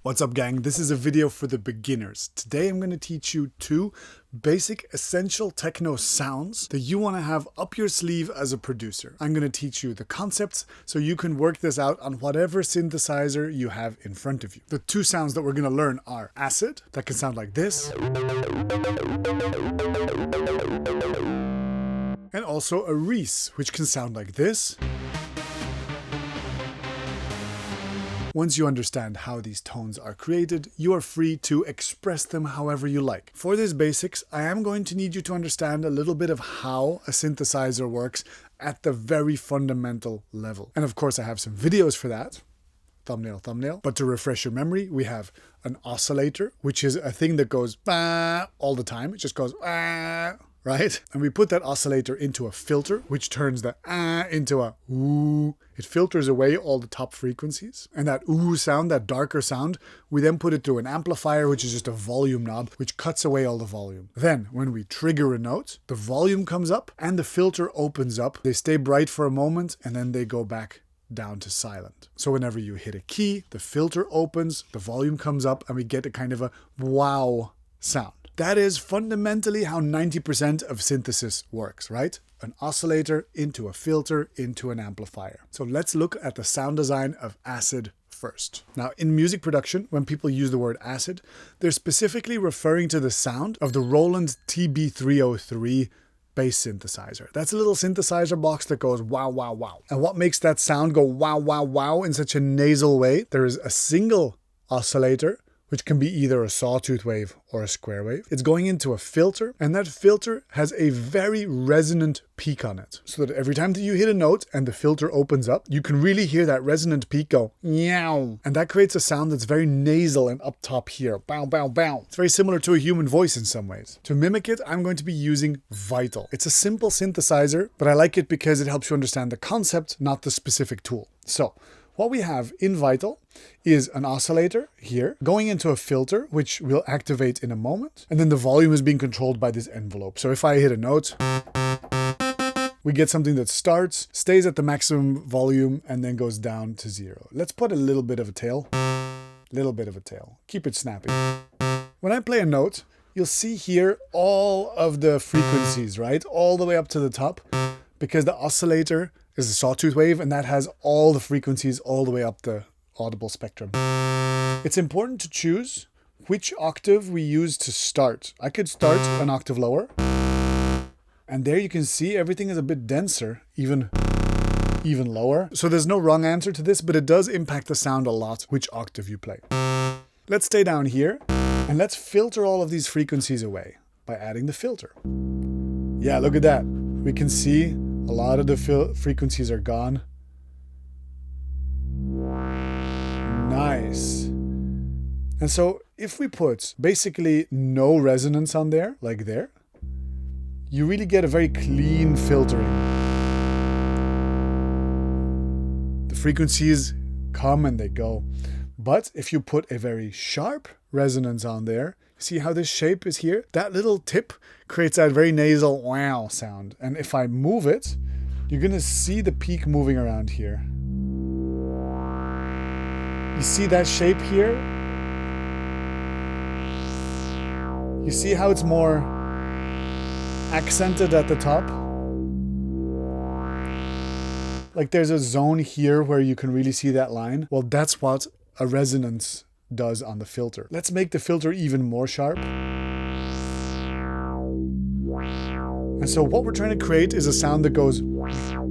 What's up, gang? This is a video for the beginners. Today I'm going to teach you two basic essential techno sounds that you want to have up your sleeve as a producer. I'm going to teach you the concepts so you can work this out on whatever synthesizer you have in front of you. The two sounds that we're going to learn are acid, that can sound like this, and also a Reese, which can sound like this. Once you understand how these tones are created, you are free to express them however you like. For these basics, I am going to need you to understand a little bit of how a synthesizer works at the very fundamental level. And of course, I have some videos for that. Thumbnail. But to refresh your memory, we have an oscillator, which is a thing that goes all the time. It just goes right? And we put that oscillator into a filter, which turns the into a ooh. It filters away all the top frequencies. And that ooh sound, that darker sound, we then put it through an amplifier, which is just a volume knob, which cuts away all the volume. Then, when we trigger a note, the volume comes up and the filter opens up. They stay bright for a moment and then they go back down to silent. So whenever you hit a key, the filter opens, the volume comes up, and we get a kind of a wow sound. That is fundamentally how 90% of synthesis works, right? An oscillator into a filter into an amplifier. So let's look at the sound design of acid first. Now, in music production, when people use the word acid, they're specifically referring to the sound of the Roland TB303 bass synthesizer. That's a little synthesizer box that goes wow, wow, wow. And what makes that sound go wow, wow, wow in such a nasal way? There is a single oscillator, which can be either a sawtooth wave or a square wave. It's going into a filter, and that filter has a very resonant peak on it. So that every time that you hit a note and the filter opens up, you can really hear that resonant peak go, meow. And that creates a sound that's very nasal and up top here. Bow, bow, bow. It's very similar to a human voice in some ways. To mimic it, I'm going to be using Vital. It's a simple synthesizer, but I like it because it helps you understand the concept, not the specific tool. So, what we have in Vital is an oscillator here going into a filter, which will activate in a moment. And then the volume is being controlled by this envelope. So if I hit a note, we get something that starts, stays at the maximum volume, and then goes down to 0. Let's put a little bit of a tail. Keep it snappy. When I play a note, you'll see here all of the frequencies, right? All the way up to the top, because the oscillator is a sawtooth wave, and that has all the frequencies all the way up the audible spectrum. It's important to choose which octave we use to start. I could start an octave lower, and there you can see everything is a bit denser, even lower. So there's no wrong answer to this, but it does impact the sound a lot which octave you play. Let's stay down here, and let's filter all of these frequencies away by adding the filter. Yeah, look at that. We can see a lot of the frequencies are gone. Nice. And so if we put basically no resonance on there, like there, you really get a very clean filtering. The frequencies come and they go. But if you put a very sharp resonance on there, see how this shape is here? That little tip creates that very nasal wow sound. And if I move it, you're going to see the peak moving around here. You see that shape here? You see how it's more accented at the top? Like there's a zone here where you can really see that line. Well, that's what a resonance does on the filter. Let's make the filter even more sharp. And so what we're trying to create is a sound that goes wow,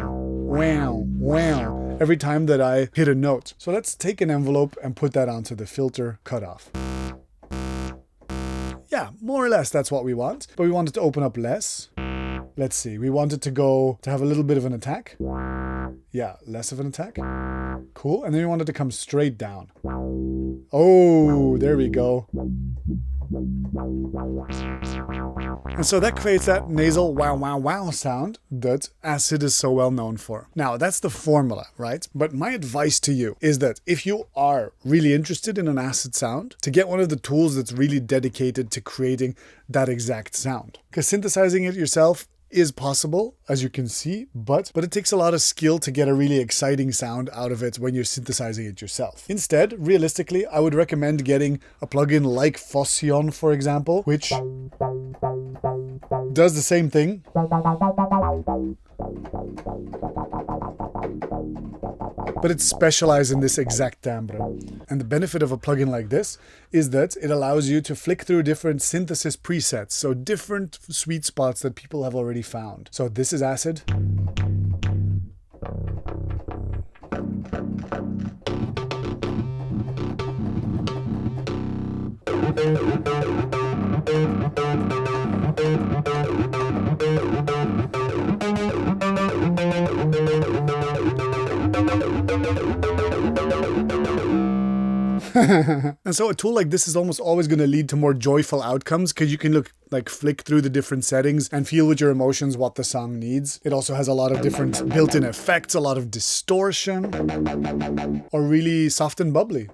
wow, wow every time that I hit a note. So let's take an envelope and put that onto the filter cutoff. Yeah, more or less that's what we want, but we want it to open up less. Let's see, we want it to have a little bit of an attack. Yeah, less of an attack. Cool, and then we want it to come straight down. Oh, there we go. And so that creates that nasal wow, wow, wow sound that acid is so well known for. Now, that's the formula, right? But my advice to you is that if you are really interested in an acid sound, to get one of the tools that's really dedicated to creating that exact sound. Because synthesizing it yourself is possible, as you can see, but it takes a lot of skill to get a really exciting sound out of it when you're synthesizing it yourself. Instead, realistically, I would recommend getting a plugin like Fossion, for example, which does the same thing. But it's specialized in this exact timbre. And the benefit of a plugin like this is that it allows you to flick through different synthesis presets, so different sweet spots that people have already found. So this is acid. And so a tool like this is almost always going to lead to more joyful outcomes, because you can flick through the different settings and feel with your emotions what the song needs. It also has a lot of different built-in effects, a lot of distortion, or really soft and bubbly.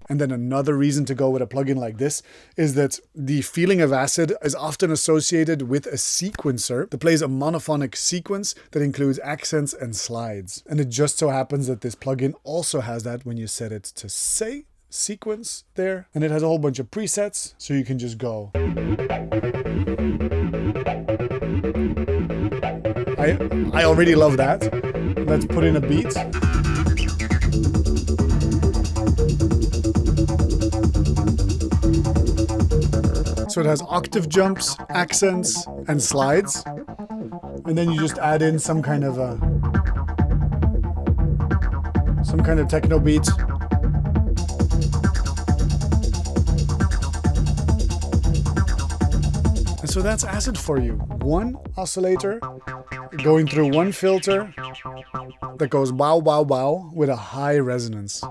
And then another reason to go with a plugin like this is that the feeling of acid is often associated with a sequencer that plays a monophonic sequence that includes accents and slides. And it just so happens that this plugin also has that when you set it to say sequence there. And it has a whole bunch of presets, so you can just go. I already love that. Let's put in a beat. So it has octave jumps, accents, and slides. And then you just add in some kind of techno beat. And so that's acid for you. One oscillator going through one filter that goes wow, wow, wow with a high resonance.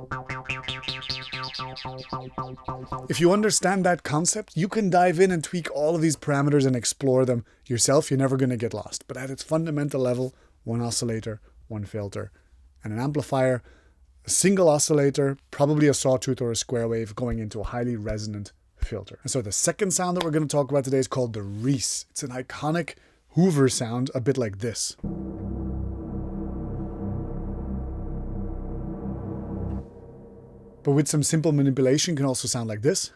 If you understand that concept, you can dive in and tweak all of these parameters and explore them yourself. You're never going to get lost. But at its fundamental level, one oscillator, one filter, and an amplifier, a single oscillator, probably a sawtooth or a square wave going into a highly resonant filter. And so the second sound that we're going to talk about today is called the Reese. It's an iconic hoover sound, a bit like this. But with some simple manipulation, can also sound like this.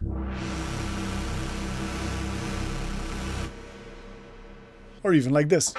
Or even like this.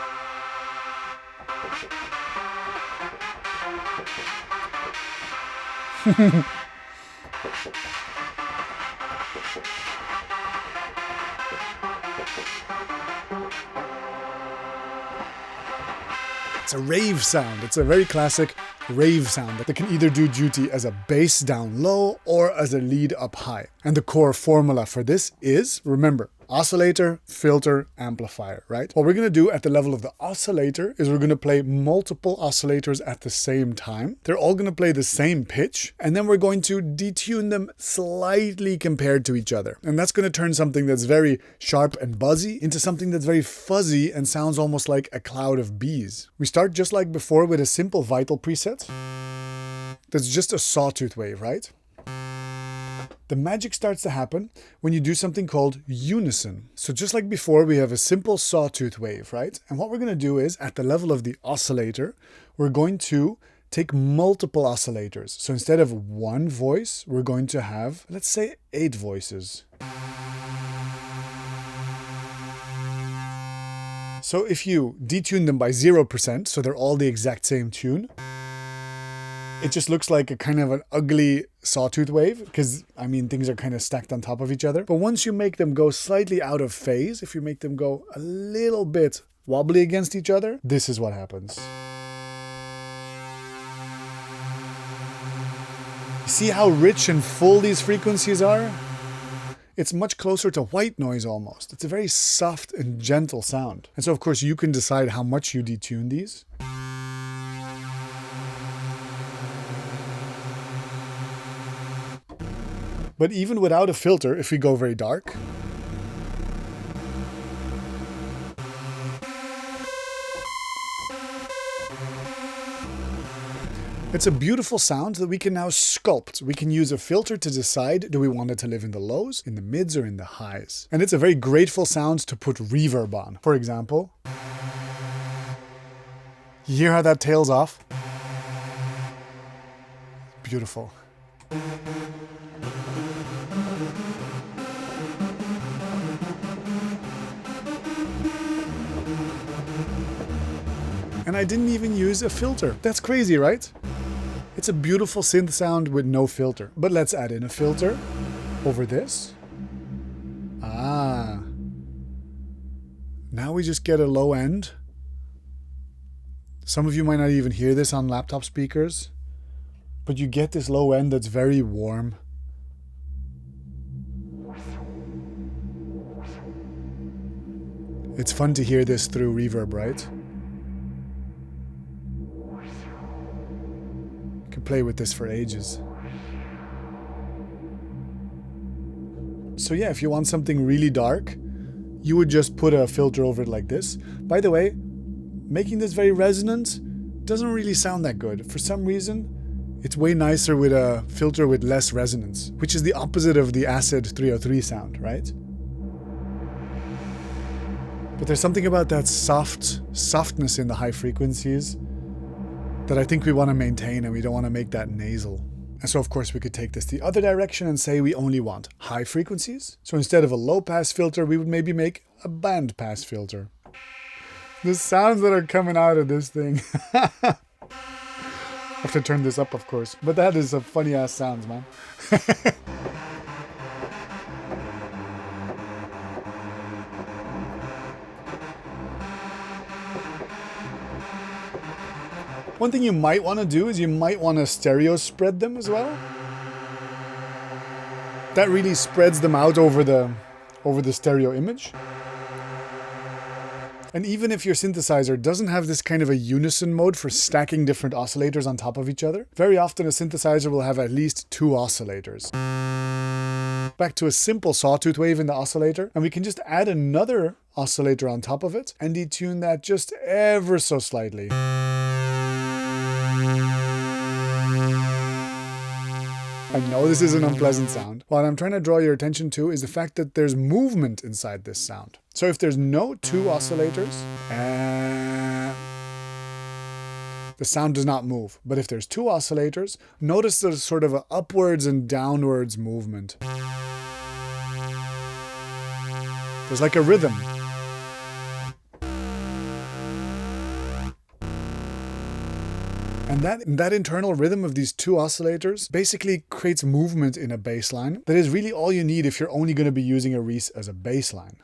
It's a rave sound. It's a very classic rave sound that can either do duty as a bass down low or as a lead up high. And the core formula for this is, remember, oscillator, filter, amplifier, right? What we're going to do at the level of the oscillator is we're going to play multiple oscillators at the same time. They're all going to play the same pitch, and then we're going to detune them slightly compared to each other. And that's going to turn something that's very sharp and buzzy into something that's very fuzzy and sounds almost like a cloud of bees. We start just like before with a simple vital preset. That's just a sawtooth wave, right? The magic starts to happen when you do something called unison. So just like before, we have a simple sawtooth wave, right? And what we're going to do is, at the level of the oscillator, we're going to take multiple oscillators. So instead of one voice, we're going to have, let's say, 8 voices. So if you detune them by 0%, so they're all the exact same tune, it just looks like a kind of an ugly sawtooth wave, because, I mean, things are kind of stacked on top of each other. But once you make them go slightly out of phase, if you make them go a little bit wobbly against each other, this is what happens. See how rich and full these frequencies are? It's much closer to white noise almost. It's a very soft and gentle sound. And so, of course, you can decide how much you detune these. But even without a filter, if we go very dark, It's a beautiful sound that we can now sculpt. We can use a filter to decide, do we want it to live in the lows, in the mids, or in the highs? And it's a very grateful sound to put reverb on. For example, you hear how that tails off? Beautiful. And I didn't even use a filter. That's crazy, right? It's a beautiful synth sound with no filter. But let's add in a filter over this. Ah. Now we just get a low end. Some of you might not even hear this on laptop speakers, but you get this low end that's very warm. It's fun to hear this through reverb, right? You can play with this for ages. So yeah, if you want something really dark, you would just put a filter over it like this. By the way, making this very resonant doesn't really sound that good. For some reason, it's way nicer with a filter with less resonance, which is the opposite of the acid 303 sound, right? But there's something about that softness in the high frequencies that I think we want to maintain, and we don't want to make that nasal. And so of course we could take this the other direction and say we only want high frequencies. So instead of a low pass filter, we would maybe make a band pass filter. The sounds that are coming out of this thing. I have to turn this up, of course. But that is a funny ass sounds, man. One thing you might want to do is you might want to stereo spread them as well. That really spreads them out over the stereo image. And even if your synthesizer doesn't have this kind of a unison mode for stacking different oscillators on top of each other, very often a synthesizer will have at least 2 oscillators. Back to a simple sawtooth wave in the oscillator, and we can just add another oscillator on top of it and detune that just ever so slightly. I know this is an unpleasant sound. What I'm trying to draw your attention to is the fact that there's movement inside this sound. So if there's no 2 oscillators, the sound does not move. But if there's 2 oscillators, notice there's sort of an upwards and downwards movement. There's like a rhythm. And that internal rhythm of these 2 oscillators basically creates movement in a bass line. That is really all you need if you're only going to be using a Reese as a bass line.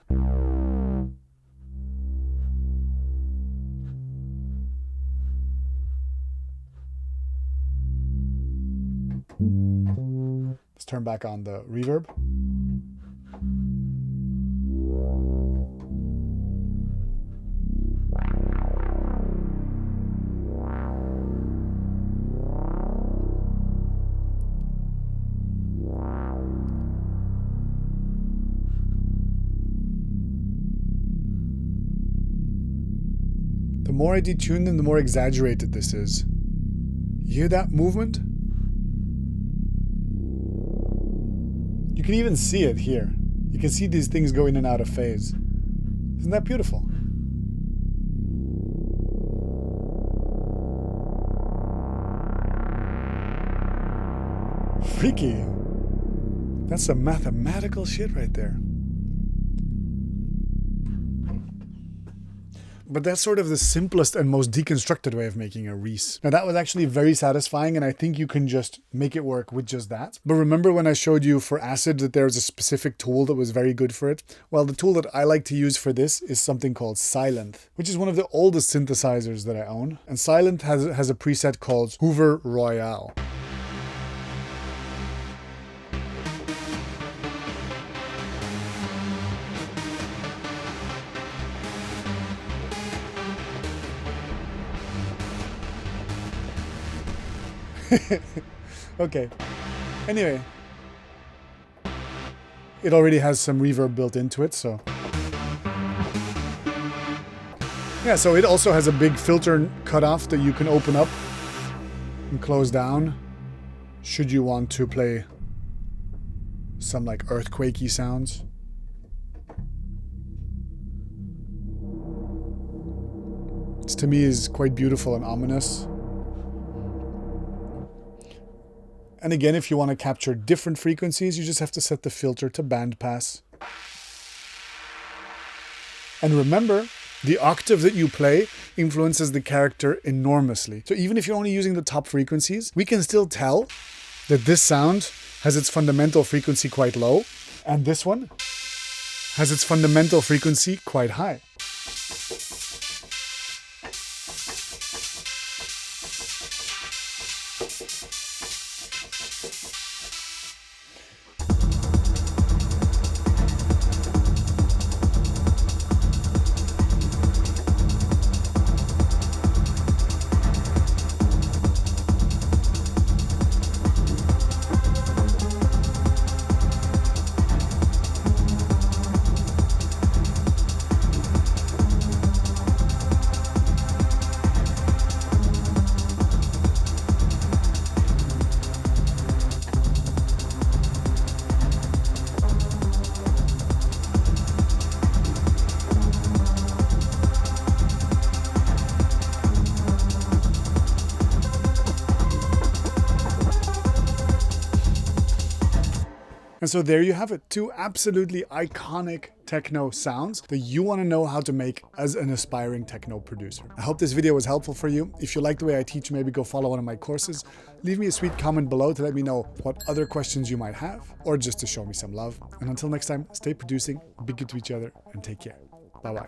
Let's turn back on the reverb. The more I detune them, the more exaggerated this is. You hear that movement? You can even see it here. You can see these things go in and out of phase. Isn't that beautiful? Freaky. That's some mathematical shit right there. But that's sort of the simplest and most deconstructed way of making a Reese. Now that was actually very satisfying, and I think you can just make it work with just that. But remember when I showed you for acid that there's a specific tool that was very good for it? Well, the tool that I like to use for this is something called Sylenth, which is one of the oldest synthesizers that I own. And Sylenth has a preset called Hoover Royale. Okay. Anyway. It already has some reverb built into it, so. Yeah, so it also has a big filter cutoff that you can open up and close down should you want to play some like earthquakey sounds. This to me is quite beautiful and ominous. And again, if you want to capture different frequencies, you just have to set the filter to bandpass. And remember, the octave that you play influences the character enormously. So even if you're only using the top frequencies, we can still tell that this sound has its fundamental frequency quite low, and this one has its fundamental frequency quite high. And so there you have it, 2 absolutely iconic techno sounds that you want to know how to make as an aspiring techno producer. I hope this video was helpful for you. If you like the way I teach, maybe go follow one of my courses. Leave me a sweet comment below to let me know what other questions you might have, or just to show me some love. And until next time, stay producing, be good to each other, and take care. Bye-bye.